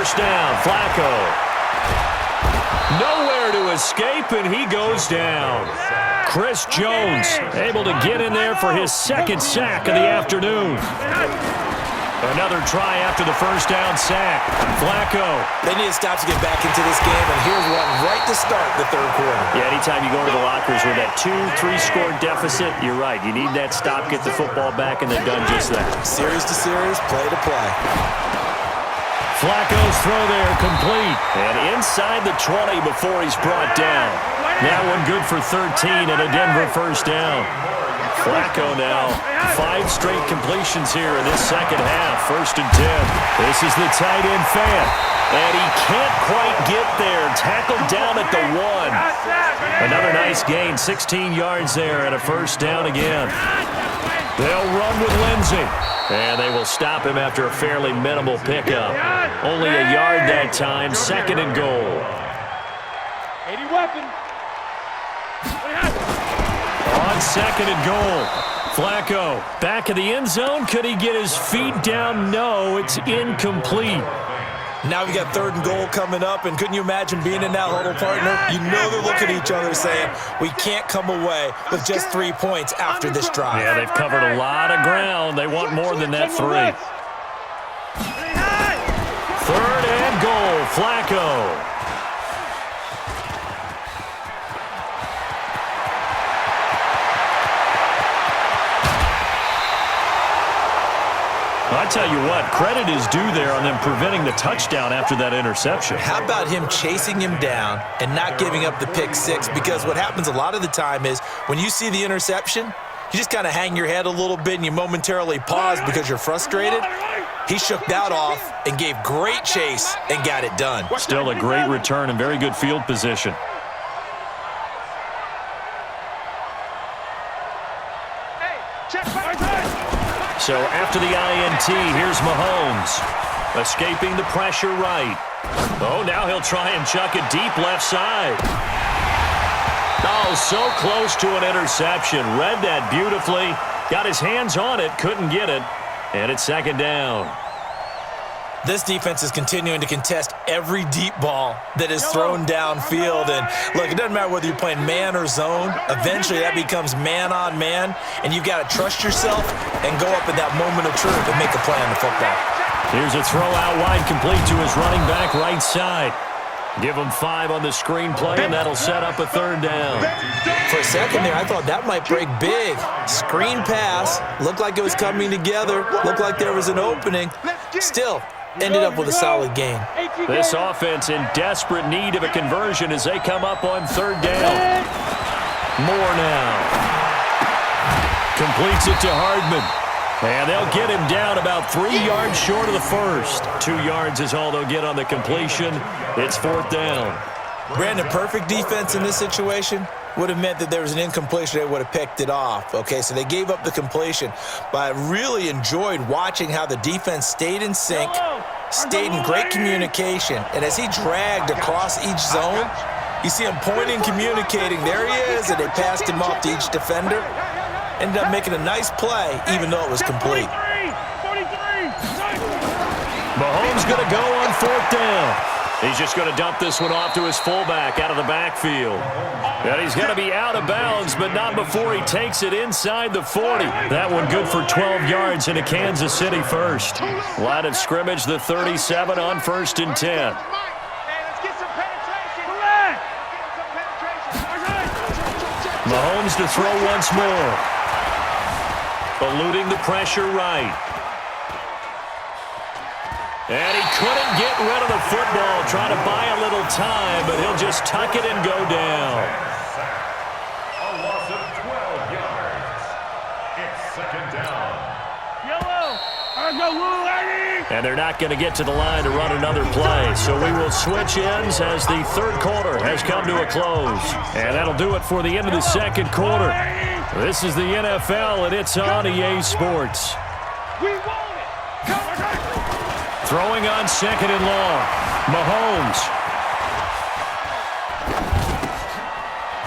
first down. Flacco. Nowhere to escape, and he goes down. Chris Jones able to get in there for his second sack of the afternoon. Another try after the first down sack. Flacco. They need to stop to get back into this game, and here's one right to start the third quarter. Yeah, anytime you go to the lockers with that 2-3 score deficit, you're right. You need that stop, get the football back, and they've done just that. Series to series, play to play. Flacco's throw there, complete. And inside the 20 before he's brought down. That one good for 13 and a Denver first down. Flacco now, 5 straight completions here in this second half. 1st and 10. This is the tight end fan. And he can't quite get there. Tackled down at the 1. Another nice gain, 16 yards there and a first down again. They'll run with Lindsey. And they will stop him after a fairly minimal pickup. Only a yard that time, 2nd and goal. 80 weapon. On 2nd and goal, Flacco back in the end zone. Could he get his feet down? No, it's incomplete. Now we got 3rd and goal coming up, and couldn't you imagine being in that huddle, partner? You know they're looking at each other saying, we can't come away with just 3 points after this drive. Yeah, they've covered a lot of ground. They want more than that 3. 3rd and goal, Flacco. I tell you what, credit is due there on them preventing the touchdown after that interception. How about him chasing him down and not giving up the pick 6? Because what happens a lot of the time is when you see the interception, you just kind of hang your head a little bit and you momentarily pause because you're frustrated. He shook that off and gave great chase and got it done. Still a great return and very good field position. So after the INT, here's Mahomes. Escaping the pressure right. Oh, now he'll try and chuck it deep left side. Oh, so close to an interception. Read that beautifully. Got his hands on it, couldn't get it. And it's 2nd down. This defense is continuing to contest every deep ball that is thrown downfield. And, look, it doesn't matter whether you're playing man or zone. Eventually, that becomes man-on-man, and you've got to trust yourself and go up in that moment of truth and make a play on the football. Here's a throw out wide, complete to his running back right side. Give him 5 on the screenplay, and that'll set up a 3rd down. For a second there, I thought that might break big. Screen pass. Looked like it was coming together. Looked like there was an opening. Still, ended up with a solid gain. This offense in desperate need of a conversion as they come up on 3rd down. Moore now. Completes it to Hardman. And they'll get him down about 3 yards short of the first. 2 yards is all they'll get on the completion. It's 4th down. Brandon, perfect defense in this situation would have meant that there was an incompletion. They would have picked it off. Okay, so they gave up the completion. But I really enjoyed watching how the defense stayed in sync, stayed in great communication. And as he dragged across each zone, you see him pointing, communicating. There he is, and they passed him off to each defender. Ended up making a nice play, even though it was complete. Mahomes going to go on 4th down. He's just going to dump this one off to his fullback out of the backfield. And he's going to be out of bounds, but not before he takes it inside the 40. That one good for 12 yards into Kansas City first. Line of scrimmage, the 37 on 1st and 10. Mahomes to throw once more. Eluding the pressure right. And he couldn't get rid of the football, trying to buy a little time, but he'll just tuck it and go down. A loss of 12 yards. It's 2nd down. And they're not going to get to the line to run another play, so we will switch ends as the 3rd quarter has come to a close. And that'll do it for the end of the 2nd quarter. This is the NFL, and it's on EA Sports. Throwing on 2nd and long. Mahomes.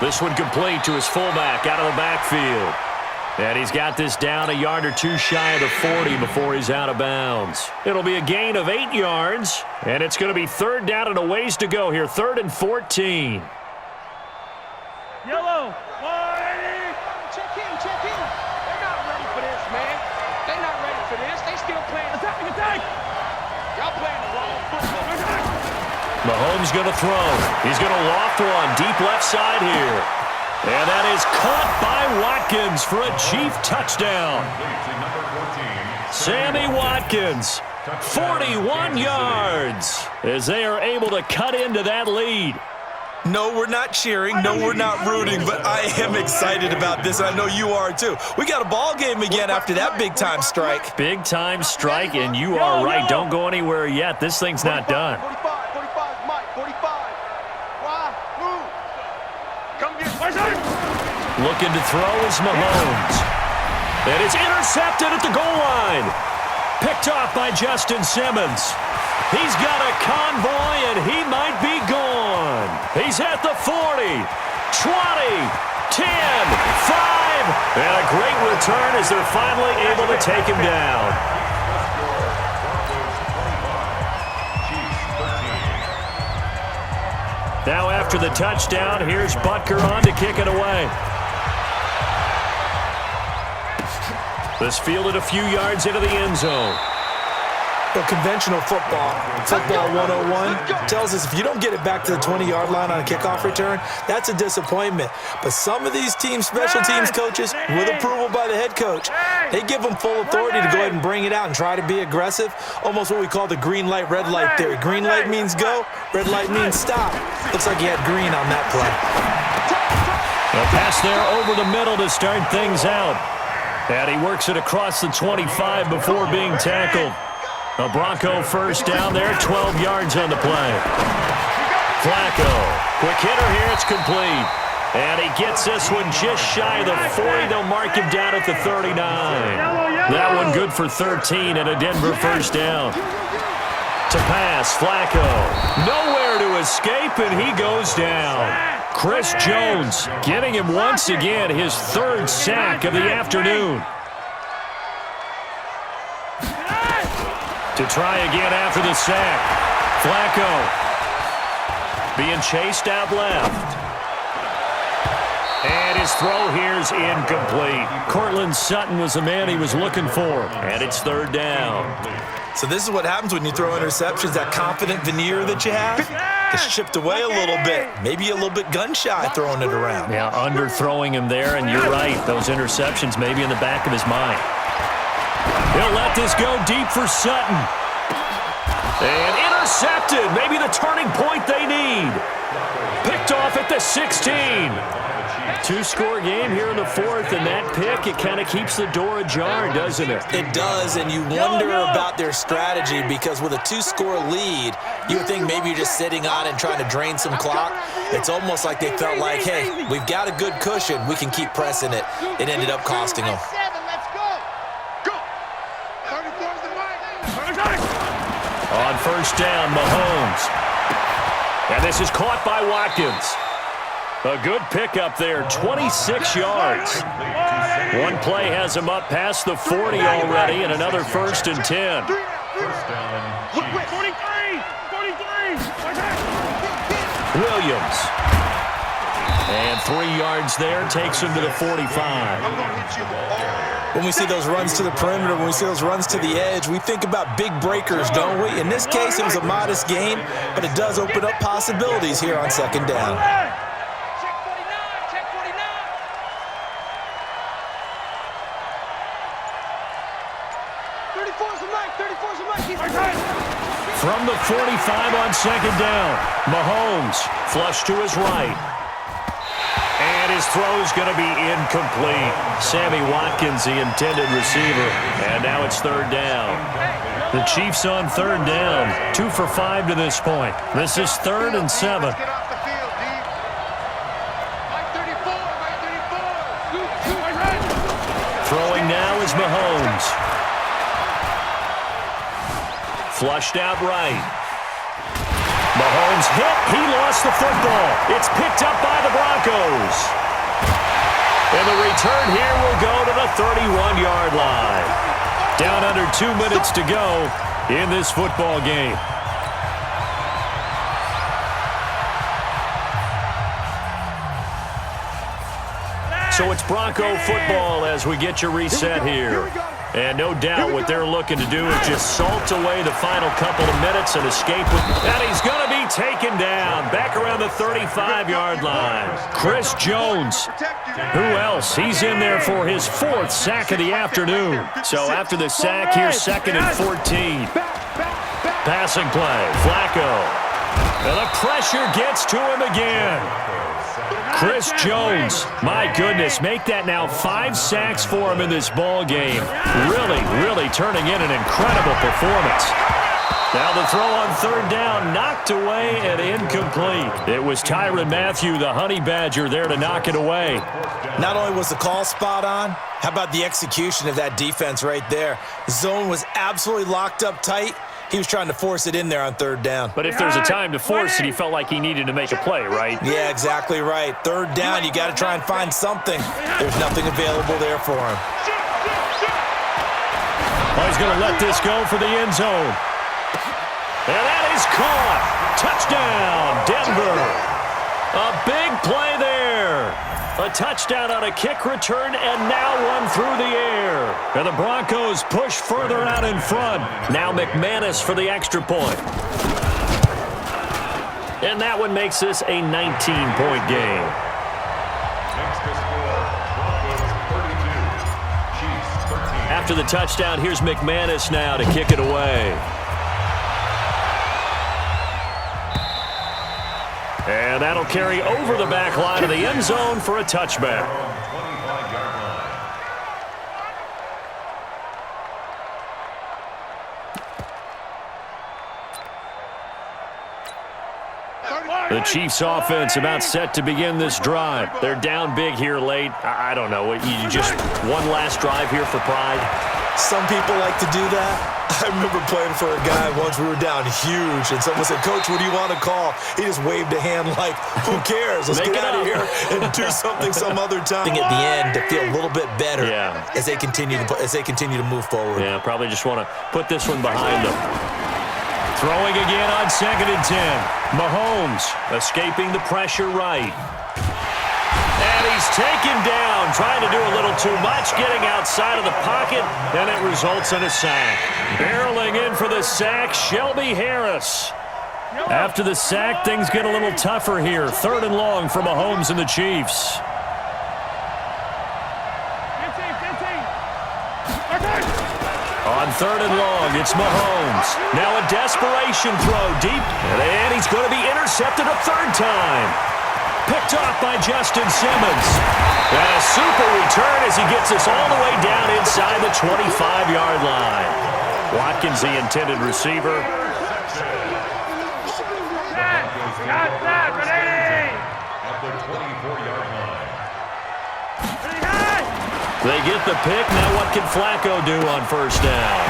This one complete to his fullback out of the backfield. And he's got this down a yard or two shy of the 40 before he's out of bounds. It'll be a gain of 8 yards, and it's going to be third down and a ways to go here, 3rd and 14. Yellow. 180. Check in. They're not ready for this, man. They're not ready for this. They still playing. Attack. Y'all playing the wrong football. Mahomes going to throw. He's going to loft one deep left side here. And that is caught by Watkins for a Chief touchdown. Sammy Watkins, 41 yards, as they are able to cut into that lead. No, we're not cheering. No, we're not rooting, but I am excited about this, and I know you are too. We got a ball game again after that big-time strike. Big-time strike, and you are right. Don't go anywhere yet. This thing's not done. 45, Mike, 45. Why? Move. Come get Looking to throw is Mahomes. And it's intercepted at the goal line. Picked off by Justin Simmons. He's got a convoy, and he might be gone. He's at the 40, 20, 10, 5. And a great return as they're finally able to take him down. Now after the touchdown, here's Butker on to kick it away. This fielded a few yards into the end zone. Well, conventional football 101, tells us if you don't get it back to the 20-yard line on a kickoff return, that's a disappointment. But some of these special teams coaches, with approval by the head coach, they give them full authority to go ahead and bring it out and try to be aggressive, almost what we call the green light, red light theory. Green light means go, red light means stop. Looks like he had green on that play. A pass there over the middle to start things out. And he works it across the 25 before being tackled. A Bronco first down there, 12 yards on the play. Flacco, quick hitter here, it's complete. And he gets this one just shy of the 40. They'll mark him down at the 39. That one good for 13 and a Denver first down. To pass, Flacco. Nowhere to escape, and he goes down. Chris Jones getting him once again his 3rd sack of the afternoon. To try again after the sack. Flacco being chased out left. And his throw here's incomplete. Cortland Sutton was the man he was looking for. And it's 3rd down. So this is what happens when you throw interceptions. That confident veneer that you have is chipped away a little bit. Maybe a little bit gun-shy throwing it around. Yeah, underthrowing him there, and you're right. Those interceptions maybe in the back of his mind. He'll let this go deep for Sutton. And intercepted. Maybe the turning point they need. Picked off at the 16. 2-score game here in the 4th, and that pick, it kind of keeps the door ajar, doesn't it? It does, and you wonder about their strategy because with a 2-score lead, you would think maybe you're just sitting on and trying to drain some clock. It's almost like they felt like, hey, we've got a good cushion. We can keep pressing it. It ended up costing them. On first down, Mahomes. And this is caught by Watkins. A good pickup there, 26 yards. One play has him up past the 40 already, and another 1st and 10. First down, Chiefs. 43. Williams. And 3 yards there takes him to the 45. When we see those runs to the perimeter, when we see those runs to the edge, we think about big breakers, don't we? In this case, it was a modest gain, but it does open up possibilities here on 2nd down. Check 49. From the 45 on 2nd down, Mahomes flush to his right. And his throw's going to be incomplete. Sammy Watkins, the intended receiver. And now it's 3rd down. The Chiefs on 3rd down. 2 for 5 to this point. This is 3rd and 7. Throwing now is Mahomes. Flushed out right. Mahomes hit. He lost the football. It's picked up by the Broncos. And the return here will go to the 31-yard line. Down under 2 minutes to go in this football game. So it's Bronco football as we get you reset here. And no doubt what they're looking to do is just salt away the final couple of minutes and escape with. And he's going to be taken down back around the 35-yard line. Chris Jones. Who else? He's in there for his 4th sack of the afternoon. So after the sack, here's 2nd and 14. Passing play. Flacco. And the pressure gets to him again. Chris Jones, my goodness, make that now 5 sacks for him in this ball game. Really turning in an incredible performance. Now the throw on 3rd down, knocked away and incomplete. It was Tyrann Mathieu, the Honey Badger, there to knock it away. Not only was the call spot on, how about the execution of that defense right there? The zone was absolutely locked up tight. He was trying to force it in there on 3rd down. But if there's a time to force it, he felt like he needed to make a play, right? Yeah, exactly right. 3rd down, you got to try and find something. There's nothing available there for him. Oh, he's going to let this go for the end zone. And that is caught. Touchdown, Denver. A big play there. A touchdown on a kick return, and now one through the air. And the Broncos push further out in front. Now McManus for the extra point. And that one makes this a 19-point game. After the touchdown, here's McManus now to kick it away. And that'll carry over the back line of the end zone for a touchback. The Chiefs offense about set to begin this drive. They're down big here late. I don't know. You just one last drive here for pride? Some people like to do that. I remember playing for a guy once. We were down huge, and someone said, "Coach, what do you want to call?" He just waved a hand like, "Who cares? Let's get out of here and do something some other time." At the end, to feel a little bit better as they continue to move forward. Yeah, probably just want to put this one behind them. Throwing again on 2nd and 10. Mahomes escaping the pressure right. And he's taken down, trying to do a little too much, getting outside of the pocket, and it results in a sack. Barreling in for the sack, Shelby Harris. After the sack, things get a little tougher here. 3rd and long for Mahomes and the Chiefs. On 3rd and long, it's Mahomes. Now a desperation throw deep, and he's going to be intercepted a 3rd time. Picked off by Justin Simmons. And a super return as he gets us all the way down inside the 25-yard line. Watkins, the intended receiver. They get the pick. Now what can Flacco do on 1st down?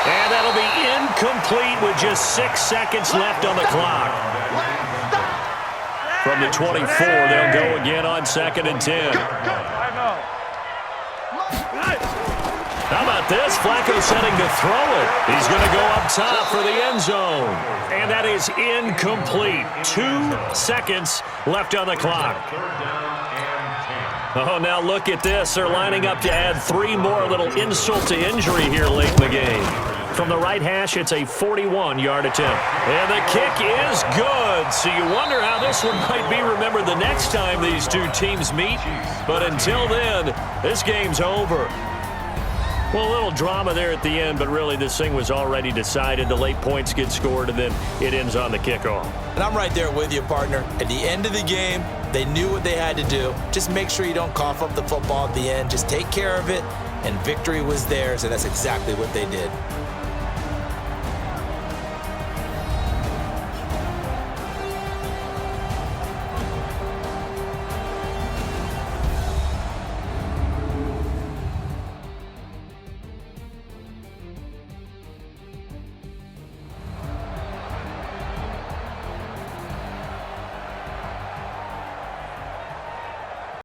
And that'll be incomplete with just 6 seconds left on the clock. From the 24, they'll go again on 2nd and 10. How about this? Flacco setting to throw it. He's going to go up top for the end zone. And that is incomplete. 2 seconds left on the clock. Oh, now look at this. They're lining up to add 3 more, little insult to injury here late in the game. From the right hash, it's a 41-yard attempt. And the kick is good. So you wonder how this one might be remembered the next time these two teams meet. But until then, this game's over. Well, a little drama there at the end, but really this thing was already decided. The late points get scored, and then it ends on the kickoff. And I'm right there with you, partner. At the end of the game, they knew what they had to do. Just make sure you don't cough up the football at the end. Just take care of it, and victory was theirs, and that's exactly what they did.